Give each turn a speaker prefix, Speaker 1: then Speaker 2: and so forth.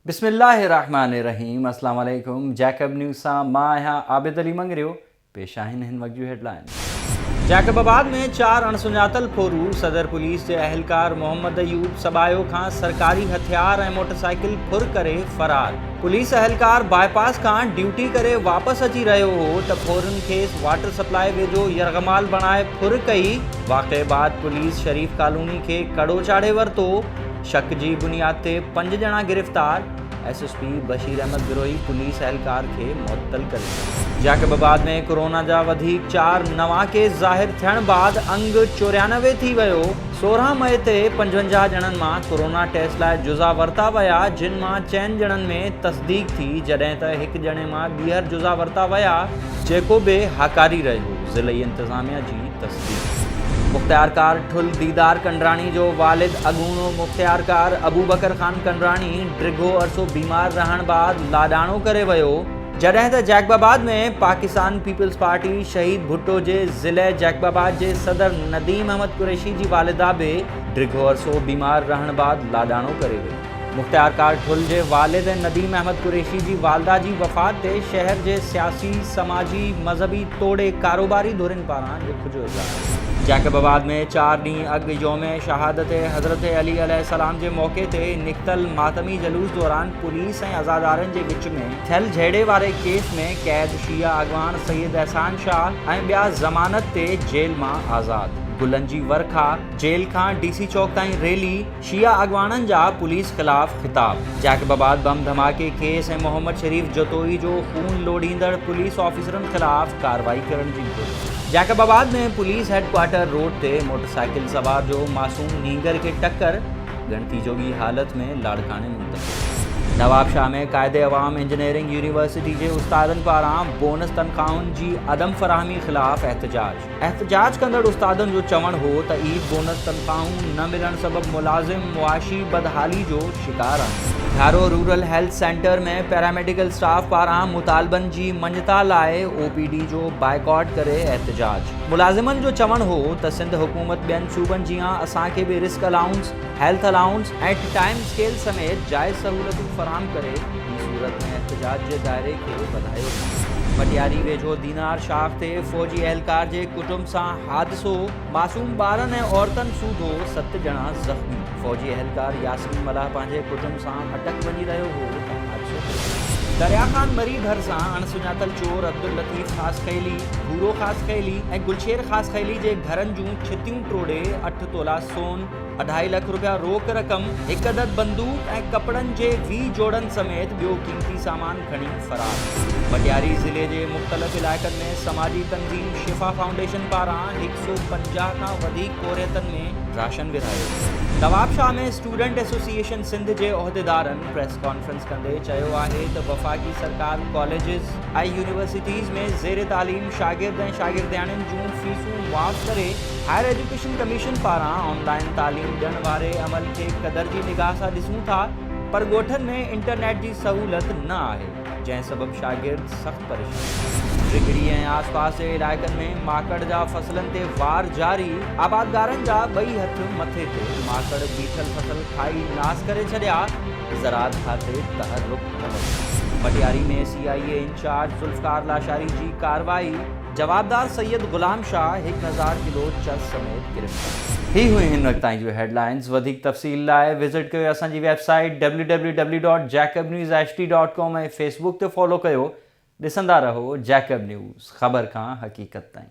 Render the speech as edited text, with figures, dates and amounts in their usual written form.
Speaker 1: बिस्मिल्लाहिर्रहमानिर्रहीम अस्सलाम वालेकुम। जैकब न्यूज़ सां मां आहियां आबिद अली मंगरियो। पेश आहिनि हिन वक़्त जूं हेडलाइंस। जैकबाबाद में 4 अणसुञातल फोरू सदर पुलिस के अहलकार मोहम्मद अयूब सबायो खां सरकारी हथियार ऐं मोटरसाइकिल फुर करे फरार। पुलिस अहलकार बाईपास खां ड्यूटी करे वापस अची रहियो हो त फोरन खेस वाटर सप्लाई वेझो यरगमाल बणाए फुर कई। वाक़े बाद पुलिस शरीफ कॉलोनी के कड़ो चाढ़े वरतो। शक की बुनियाद ते 5 ॼणा गिरफ्तार। SSP बशीर अहमद गिरोही पुलिस एहलकार के मुअत्तल करे। जैकबाबाद में कोरोना जा 4 नवा केस ज़ाहिर थियण बाद अंग 94 थी वियो। 16 मई ते 55 ॼणनि मां कोरोना टेस्ट लाइ जुज़ा वरता विया, जिन मां 4 ॼणनि में तस्दीक थी, जॾहिं त 1 ॼणे मां ॿीहर जुज़ा वरता विया, जेको बि हाकारी रहियो। ज़िलई इंतज़ामिया जी तस्दीक। मुख्तियारकार ठुल दीदार कंडरानी जो वालिद अगूणो मुख्तियारकार अबू बकर खान कंडरानी डिघो अरसो बीमार रहण बाद लाडाणो करे वियो, जॾहिं त जैकबाबाद में पाकिस्तान पीपल्स पार्टी शहीद भुट्टो के ज़िले जैकबाबाद के सदर नदीम अहमद कुरैशी की वालिदा भी डिघो अरसो बीमार रहण बाद लाडाणो करे वई। मुख्तियारकार ठुल के वालिद नदीम अहमद कुरैशी की वालदा की वफ़ात ते शहर के सियासी समाजी मजहबी तोड़े कारोबारी धुरिन पारां दुख जो इज़हार। जैकबाबाद में 4 ॾींहं अग योम शहादत हज़रत अली अलैहिस्सलाम के मौके ते निकतल मातमी जलूस दौरान पुलिस ऐं अज़ादारनि के विच में थियल झेड़े वारे केस में कैद शिया अगवान सैयद एहसान शाह ऐं ॿिया ज़मानत ते जेल मां आज़ाद। गुलन जी वरखा जेल खां DC चौक ताईं रैली। शिया अगवाननि जा पुलिस खिलाफ खिताब। जैकबाबाद बम धमाके केस ऐं मोहम्मद शरीफ जतोई जो खून लोड़ींदड़ पुलिस ऑफिसरन खिलाफ कार्रवाई करण की घुर। जैकबाबाद में पुलिस हेडक्वार्टर रोड ते मोटरसाइकिल सवार जो मासूम नीगर के टक्कर, गणती जोगी हालत में लाड़काने मुंतकिल। नवाबशाह में कायदे अवाम इंजीनियरिंग यूनिवर्सिटी के उस्तादन पारां बोनस तनख्वाहुन की अदम फराहमी खिलाफ एहतजाज कंदड़ उस्तादन जो चवण हो त ईद बोनस तनख्वाहूं न मिलण सबब मुलाजिम मुआशी बदहाली जो शिकार आहिनि। घारो रूरल हेल्थ सेंटर में पैरामेडिकल स्टाफ पारां मुतालबन की मञता लाए OPD जो बाइकॉट करे एहतजाज। मुलाजिमन जो चवण हो त सिंध हुकूमत ॿियनि सूबनि जियां असांखे भी रिस्क अलाउंस, हेल्थ अलाउंस ऐं टाइम स्केल समेत जायज़ सहूलतूं फराहम करे। ई सूरत में एहतजाज के दायरे के वधायो। मटियारी वेझो दीनार शाख ते फौजी एहलकार के कुटुंब सां हादसो, मासूम ॿारनि ऐं औरतन सूधो, 7 ॼणा ज़ख्मी। फौजी एहलकार यासीन मलाह पंहिंजे कुटुंब सां अटक वञी रहियो हो त हादसो। दरिया खान मरी घर सां अणसुञातल चोर अब्दुल लतीफ़ ख़ास खैली, भूरो ख़ास खैली ऐं गुलशेर ख़ास खैली जे घरनि जूं छितियूं टोड़े 8 तोला सोन, 2.5 लाख रुपया रोक रक़म, 1 अदद बंदूक ऐं कपड़न के 20 जोड़न समेत ॿियो कीमती सामान खणी फरार। मटियारी ज़िले के मुख़्तलिफ़ इलाइक़नि में समाजी तंज़ीम शिफ़ा फाउंडेशन पारां 150 खां वधीक कोरियतन में राशन विरायो। नवाबशाह में स्टूडेंट एसोसिएशन सिंध के उहदेदारनि प्रेस कॉन्फ्रेंस कंदे चयो आहे त वफ़ाक़ी सरकार कॉलेजिस ऐं यूनिवर्सिटीज़ में ज़ेर तालीम शागिर्द ऐं शागिर्दियाणियुनि जूं फीसूं मुआफ़ करे हायर एजुकेशन कमीशन पारां ऑनलाइन तालीम ॾियण वारे अमल के क़दर की निगाह सां ॾिसूं था, पर ॻोठनि में इंटरनेट की सहूलत न आहे, जंहिं सबब शागिर्द सख़्त परेशान। टिकड़ी ऐं आसपास के इलाइक़नि में माकड़ जा फसलन ते वार जारी। आबादगारनि जा 2 हथ मथे ते माकड़ बीठल फसल खाई नास करे छॾिया। ज़राअत खाते तहर्रुक न वरितो। मटियारी में CIA इंचार्ज ज़ुल्फ़कार लाशारी की कार्रवाई। जवाबदार सैयद गुलाम शाह 1000 किलो चर्स समेत गिरफ्तार। ही हुई हिन वक़्त ताईं जो हेडलाइंस। वधिक तफ़सील लाइ विज़िट कयो असांजी वेबसाइट www.jacobnewshd.com ऐं फेसबुक ते फॉलो कयो। ॾिसंदा रहो जैकब न्यूज़, ख़बर खां हक़ीक़त ताईं।